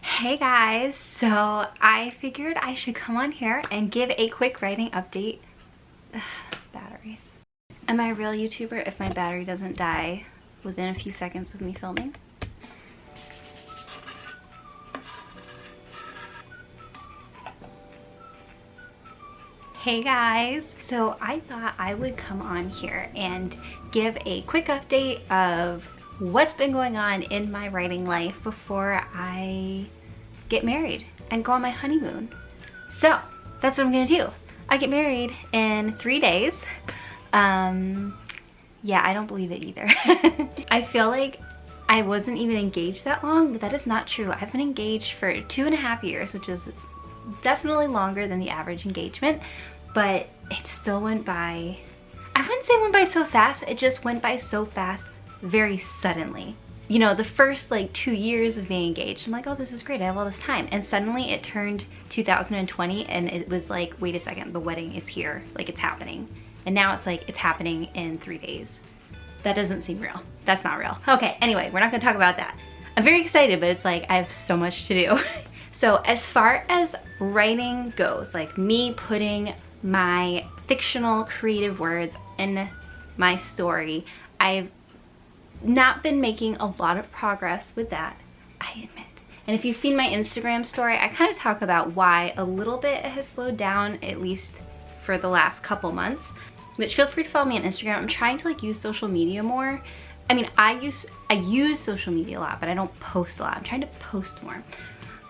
Hey guys, so I figured I should come on here and give a quick writing update. Battery. Am I a real YouTuber if my battery doesn't die within a few seconds of me filming? Hey guys, so I thought I would come on here and give a quick update of what's been going on in my writing life before I get married and go on my honeymoon. So that's what I'm gonna do. I get married in 3 days. Yeah, I don't believe it either. I feel like I wasn't even engaged that long, but that is not true. I've been engaged for 2.5 years, which is definitely longer than the average engagement, but it still went by, I wouldn't say it went by so fast, it just went by so fast very suddenly. You know, the first like 2 years of being engaged, I'm like, oh, this is great, I have all this time. And suddenly it turned 2020 and it was like, wait a second, the wedding is here, like it's happening. And now it's like, it's happening in 3 days. That doesn't seem real. That's not real. Okay, anyway, we're not gonna talk about that. I'm very excited, but it's like, I have so much to do. So as far as writing goes, like me putting my fictional creative words in my story, I've not been making a lot of progress with that, I admit. And if you've seen my Instagram story, I kind of talk about why a little bit has slowed down, at least for the last couple months. Which, feel free to follow me on Instagram. I'm trying to like use social media more. I mean, I use social media a lot, but I don't post a lot. I'm trying to post more.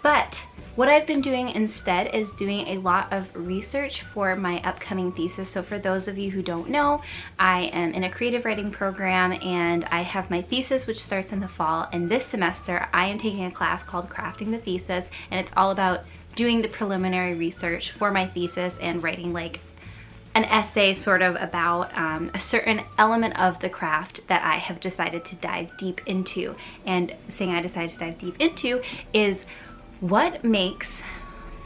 But what I've been doing instead is doing a lot of research for my upcoming thesis. So for those of you who don't know, I am in a creative writing program and I have my thesis, which starts in the fall. And this semester, I am taking a class called Crafting the Thesis, and it's all about doing the preliminary research for my thesis and writing like an essay sort of about a certain element of the craft that I have decided to dive deep into. And the thing I decided to dive deep into is what makes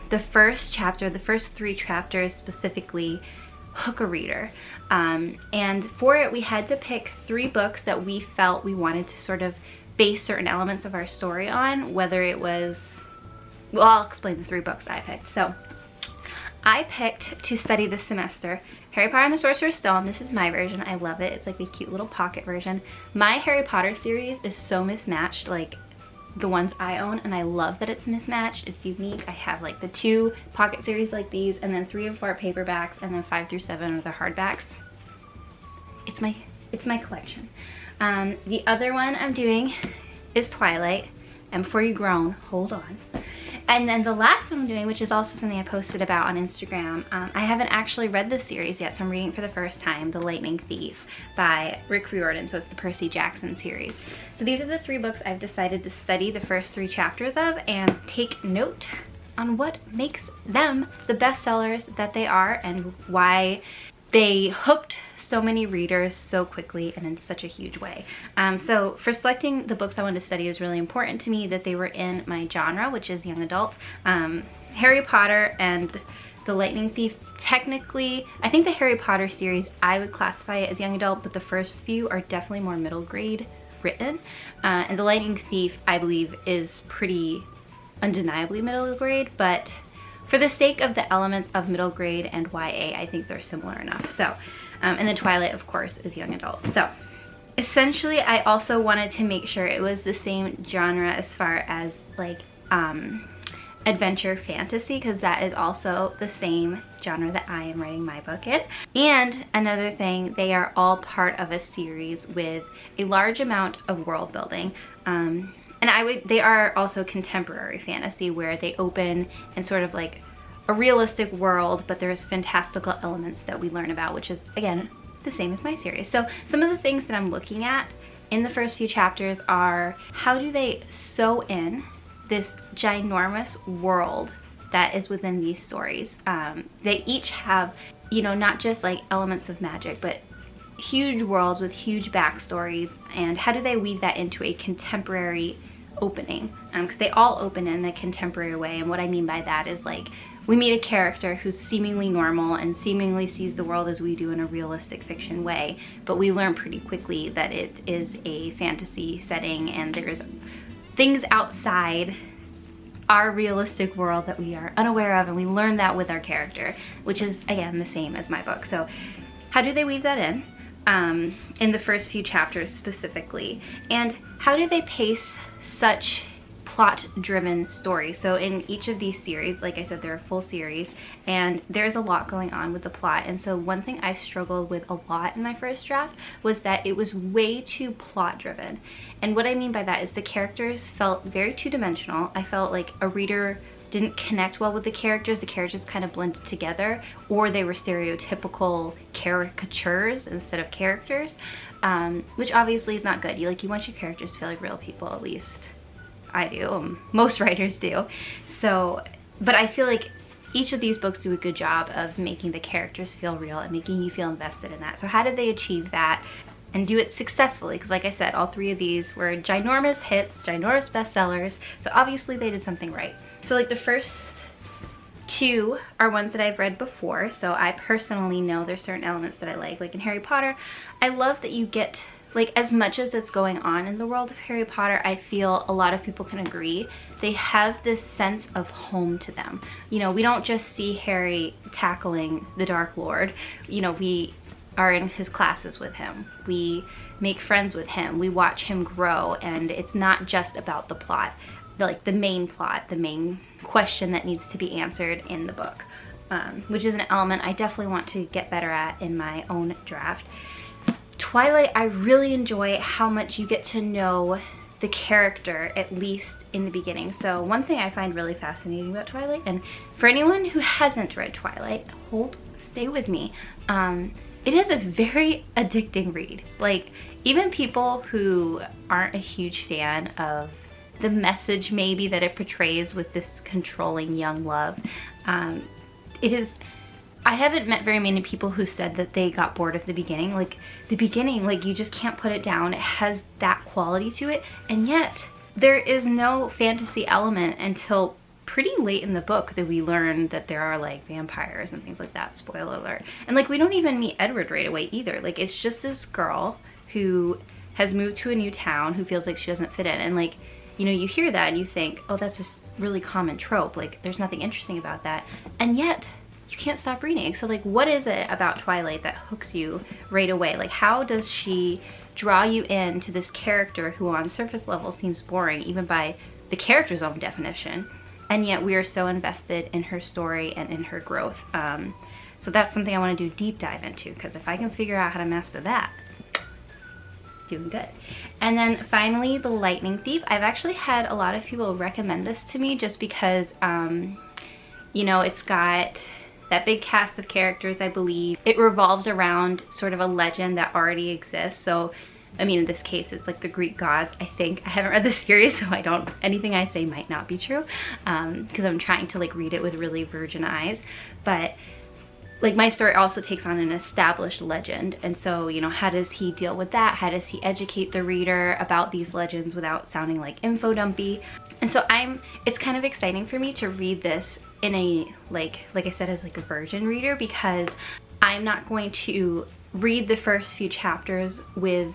the first chapter, the first 3 chapters specifically, hook a reader. And for it, we had to pick 3 books that we felt we wanted to sort of base certain elements of our story on, whether it was, well, I'll explain the 3 books I picked. So I picked to study this semester Harry Potter and the Sorcerer's Stone. This is my version. I love it. It's like a cute little pocket version. My Harry Potter series is so mismatched, like the ones I own, and I love that it's mismatched. It's unique. I have like the 2 pocket series like these, and then 3 and 4 paperbacks, and then 5 through 7 are the hardbacks. It's my collection. The other one I'm doing is Twilight, and before you groan, hold on. And then the last one I'm doing, which is also something I posted about on Instagram, I haven't actually read this series yet, so I'm reading it for the first time, The Lightning Thief by Rick Riordan, so it's the Percy Jackson series. So these are the 3 books I've decided to study the first 3 chapters of and take note on what makes them the bestsellers that they are and why they hooked so many readers so quickly and in such a huge way. So for selecting the books I wanted to study, it was really important to me that they were in my genre, which is young adult. Harry Potter and The Lightning Thief, technically, I think the Harry Potter series, I would classify it as young adult, but the first few are definitely more middle grade written. And The Lightning Thief, I believe, is pretty undeniably middle grade, but for the sake of the elements of middle grade and YA, I think they're similar enough. So, and then Twilight, of course, is young adult. So, essentially, I also wanted to make sure it was the same genre as far as like adventure fantasy, because that is also the same genre that I am writing my book in. And another thing, they are all part of a series with a large amount of world building. And they are also contemporary fantasy, where they open in sort of like a realistic world, but there's fantastical elements that we learn about, which is, again, the same as my series. So some of the things that I'm looking at in the first few chapters are, how do they sew in this ginormous world that is within these stories? They each have, you know, not just like elements of magic, but huge worlds with huge backstories, and how do they weave that into a contemporary opening? Because they all open in a contemporary way, and what I mean by that is like we meet a character who's seemingly normal and seemingly sees the world as we do in a realistic fiction way, but we learn pretty quickly that it is a fantasy setting and there's things outside our realistic world that we are unaware of, and we learn that with our character, which is, again, the same as my book. So how do they weave that in the first few chapters specifically? And how do they pace such plot-driven stories? So in each of these series, like I said, they're a full series, and there's a lot going on with the plot. And so one thing I struggled with a lot in my first draft was that it was way too plot-driven. And what I mean by that is the characters felt very two-dimensional. I felt like a reader didn't connect well with the characters kind of blended together, or they were stereotypical caricatures instead of characters, which obviously is not good. You want your characters to feel like real people, at least I do, most writers do. So, but I feel like each of these books do a good job of making the characters feel real and making you feel invested in that. So how did they achieve that and do it successfully? Because like I said, all three of these were ginormous hits, ginormous bestsellers, so obviously they did something right. So like the first two are ones that I've read before, so I personally know there's certain elements that I like. Like in Harry Potter, I love that you get, like, as much as it's going on in the world of Harry Potter, I feel a lot of people can agree, they have this sense of home to them. You know, we don't just see Harry tackling the Dark Lord. You know, we are in his classes with him. We make friends with him. We watch him grow, and it's not just about the plot, like the main plot, the main question that needs to be answered in the book, which is an element I definitely want to get better at in my own draft. Twilight, I really enjoy how much you get to know the character, at least in the beginning. So one thing I find really fascinating about Twilight, and for anyone who hasn't read Twilight, stay with me. It is a very addicting read. Like, even people who aren't a huge fan of the message maybe that it portrays with this controlling young love, I haven't met very many people who said that they got bored of the beginning. Like, the beginning, like, you just can't put it down. It has that quality to it, and yet there is no fantasy element until pretty late in the book that we learn that there are like vampires and things like that, spoiler alert. And like, we don't even meet Edward right away either. Like, it's just this girl who has moved to a new town who feels like she doesn't fit in, and like, you know, you hear that and you think, oh, that's just really common trope, like there's nothing interesting about that, and yet you can't stop reading. So like, what is it about Twilight that hooks you right away? Like, how does she draw you into this character who on surface level seems boring even by the character's own definition, and yet we are so invested in her story and in her growth? So that's something I want to do deep dive into, because if I can figure out how to master that, doing good. And then finally, The Lightning Thief. I've actually had a lot of people recommend this to me just because, you know, it's got that big cast of characters, I believe. It revolves around sort of a legend that already exists. So, I mean, in this case, it's like the Greek gods, I think. I haven't read the series, so anything I say might not be true, because I'm trying to like read it with really virgin eyes. But like, my story also takes on an established legend, and so, you know, how does he deal with that? How does he educate the reader about these legends without sounding like info dumpy? And so it's kind of exciting for me to read this in a, like I said, as like a virgin reader, because I'm not going to read the first few chapters with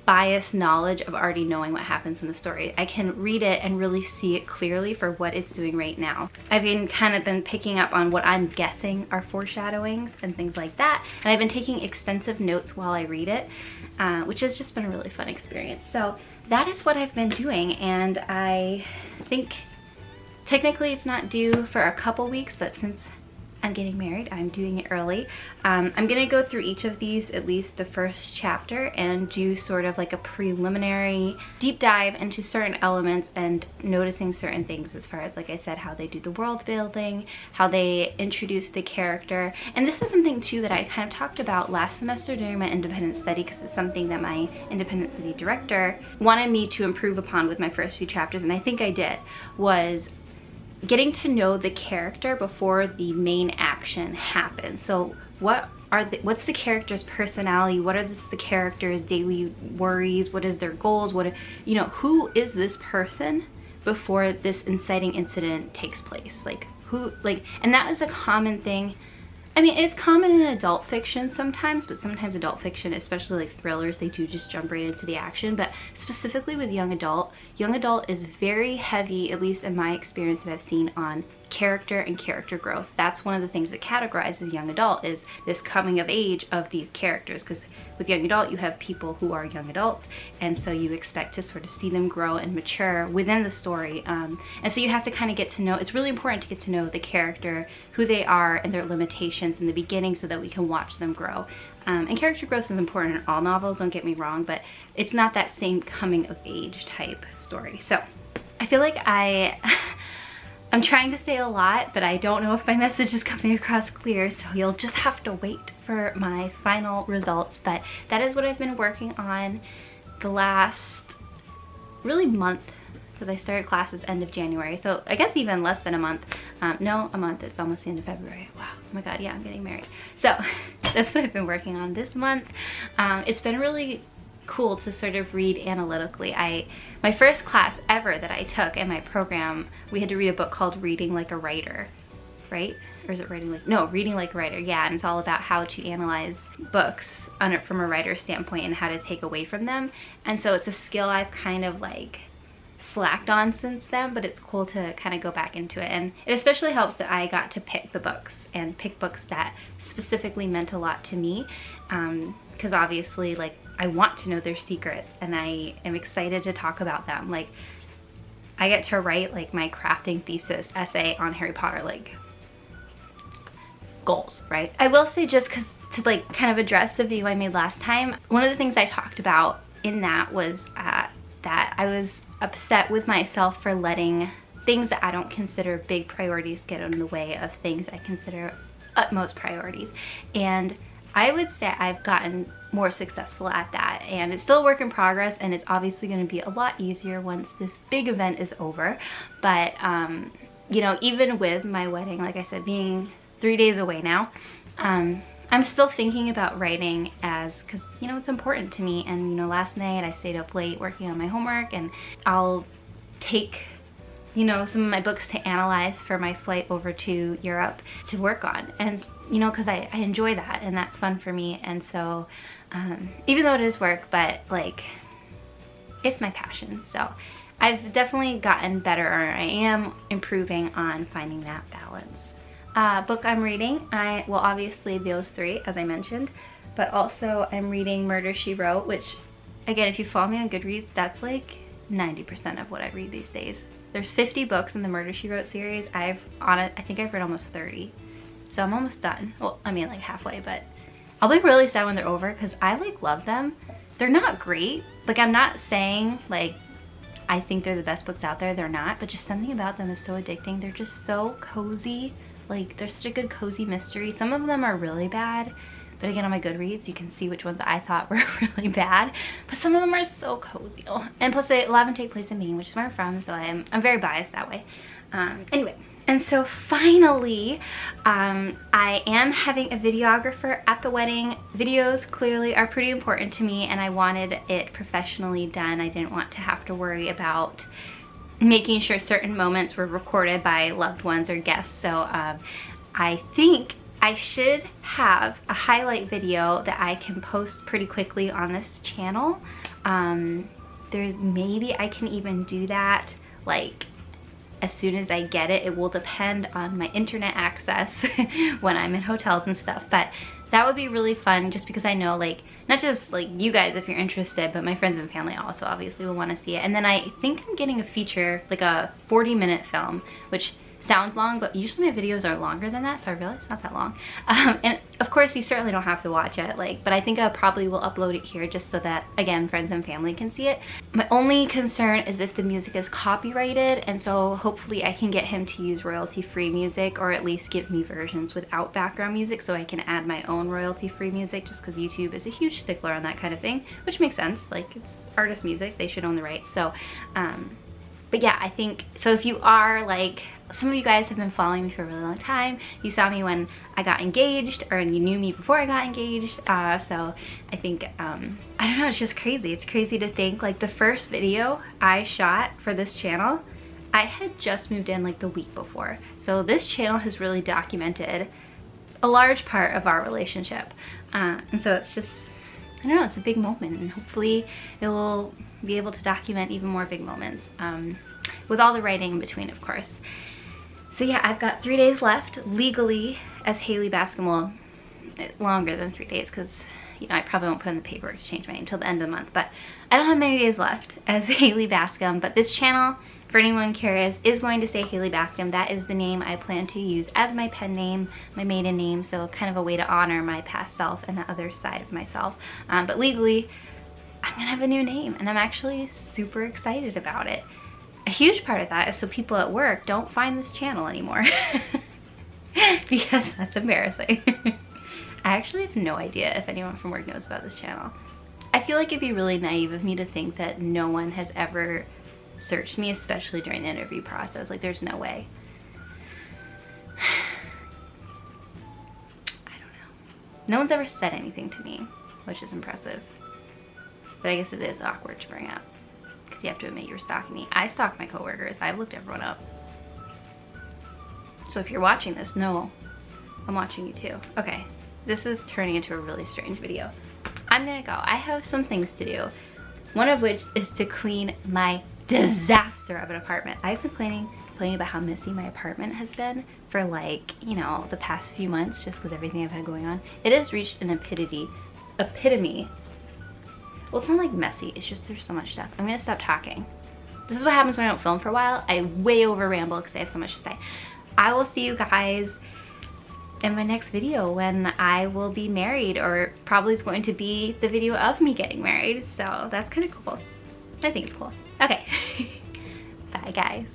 biased knowledge of already knowing what happens in the story. I can read it and really see it clearly for what it's doing right now. I've been picking up on what I'm guessing are foreshadowings and things like that, and I've been taking extensive notes while I read it, which has just been a really fun experience. So that is what I've been doing, and I think technically it's not due for a couple weeks, but since I'm getting married, I'm doing it early. I'm gonna go through each of these, at least the first chapter, and do sort of like a preliminary deep dive into certain elements and noticing certain things as far as, like I said, how they do the world building, how they introduce the character. And this is something too that I kind of talked about last semester during my independent study, because it's something that my independent study director wanted me to improve upon with my first few chapters, and I think I did, was getting to know the character before the main action happens. So what's the character's personality? What are the character's daily worries? What is their goals? You know, who is this person before this inciting incident takes place? Like, and that is a common thing I mean, it's common in adult fiction sometimes, but sometimes adult fiction, especially like thrillers, they do just jump right into the action. But specifically with young adult is very heavy, at least in my experience that I've seen, on character and character growth. That's one of the things that categorizes young adult, is this coming of age of these characters, because with young adult you have people who are young adults, and so you expect to sort of see them grow and mature within the story, and so you have to kind of get to know, it's really important to get to know the character, who they are, and their limitations in the beginning so that we can watch them grow. And character growth is important in all novels, don't get me wrong, but it's not that same coming of age type story. So I feel like I'm trying to say a lot, but I don't know if my message is coming across clear, so you'll just have to wait for my final results. But that is what I've been working on the last really month, because I started classes end of January, so I guess even less than a month. No, a month, it's almost the end of February. Wow, oh my god, yeah, I'm getting married. So that's what I've been working on this month. It's been really cool to sort of read analytically. My first class ever that I took in my program, we had to read a book called Reading Like a Writer, right? Or is it Reading Like a Writer, yeah, and it's all about how to analyze books from a writer's standpoint and how to take away from them. And so it's a skill I've kind of like slacked on since then, but it's cool to kind of go back into it. And it especially helps that I got to pick the books, and pick books that specifically meant a lot to me, because obviously, like, I want to know their secrets, and I am excited to talk about them. Like, I get to write like my crafting thesis essay on Harry Potter, like, goals, right? I will say, just because to like kind of address the video I made last time, one of the things I talked about in that was that I was upset with myself for letting things that I don't consider big priorities get in the way of things I consider utmost priorities. And I would say I've gotten more successful at that, and it's still a work in progress, and it's obviously going to be a lot easier once this big event is over. But you know, even with my wedding, like I said, being 3 days away now, I'm still thinking about writing, because you know, it's important to me. And you know, last night I stayed up late working on my homework, and I'll take, you know, some of my books to analyze for my flight over to Europe to work on. And you know, because I enjoy that, and that's fun for me. And so even though it is work, but like, it's my passion. So I've definitely gotten better, or I am improving on finding that balance. Book I'm reading, well, obviously those three, as I mentioned, but also I'm reading Murder, She Wrote, which, again, if you follow me on Goodreads, that's like 90% of what I read these days. There's 50 books in the Murder, She Wrote series. I think I've read almost 30. So I'm almost done. Well, I mean, like halfway, but I'll be really sad when they're over, because I like love them. They're not great. Like, I'm not saying like I think they're the best books out there. They're not, but just something about them is so addicting. They're just so cozy. Like, they're such a good cozy mystery. Some of them are really bad, but again, on my Goodreads, you can see which ones I thought were really bad. But some of them are so cozy. Oh, and plus, a lot of them take place in Maine, which is where I'm from, so I'm very biased that way. Anyway. And so finally, I am having a videographer at the wedding. Videos clearly are pretty important to me, and I wanted it professionally done. I didn't want to have to worry about making sure certain moments were recorded by loved ones or guests. So I think I should have a highlight video that I can post pretty quickly on this channel. Maybe I can even do that like as soon as I get it. It will depend on my internet access when I'm in hotels and stuff, but that would be really fun, just because I know, like, not just like you guys if you're interested, but my friends and family also obviously will want to see it. And then I think I'm getting a feature, like a 40-minute film, which sounds long, but usually my videos are longer than that, so I realize it's not that long. And of course, you certainly don't have to watch it, like, but I think I probably will upload it here just so that, again, friends and family can see it. My only concern is if the music is copyrighted, and so hopefully I can get him to use royalty-free music, or at least give me versions without background music so I can add my own royalty-free music, just because YouTube is a huge stickler on that kind of thing, which makes sense. Like, it's artist music, they should own the rights. So but yeah, I think, so if you are like, some of you guys have been following me for a really long time, you saw me when I got engaged, or you knew me before I got engaged, so I think, I don't know, it's just crazy. It's crazy to think, like, the first video I shot for this channel, I had just moved in like the week before. So this channel has really documented a large part of our relationship. And so it's just, I don't know, it's a big moment, and hopefully it will be able to document even more big moments, with all the writing in between, of course. So yeah, I've got 3 days left legally as Haley Bascom. Well, longer than 3 days, because you know, I probably won't put in the paperwork to change my name until the end of the month, but I don't have many days left as Haley Bascom. But this channel, for anyone curious, is going to say Haley Bascom. That is the name I plan to use as my pen name, my maiden name, so kind of a way to honor my past self and the other side of myself. But legally, I'm gonna have a new name, and I'm actually super excited about it. A huge part of that is so people at work don't find this channel anymore, because that's embarrassing. I actually have no idea if anyone from work knows about this channel. I feel like it'd be really naive of me to think that no one has ever searched me, especially during the interview process. Like, there's no way. I don't know. No one's ever said anything to me, which is impressive. But I guess it is awkward to bring up, because you have to admit you're stalking me. I stalk my coworkers. I've looked everyone up. So if you're watching this, no, I'm watching you too. Okay. This is turning into a really strange video. I'm gonna go. I have some things to do. One of which is to clean my disaster of an apartment. I've been complaining about how messy my apartment has been for, like, you know, the past few months, just because everything I've had going on. It has reached an epitome. Well, it's not like messy, it's just there's so much stuff. I'm gonna stop talking. This is what happens when I don't film for a while. I way over ramble because I have so much to say. I will see you guys in my next video when I will be married, or probably it's going to be the video of me getting married. So that's kind of cool. I think it's cool. Okay. Bye guys.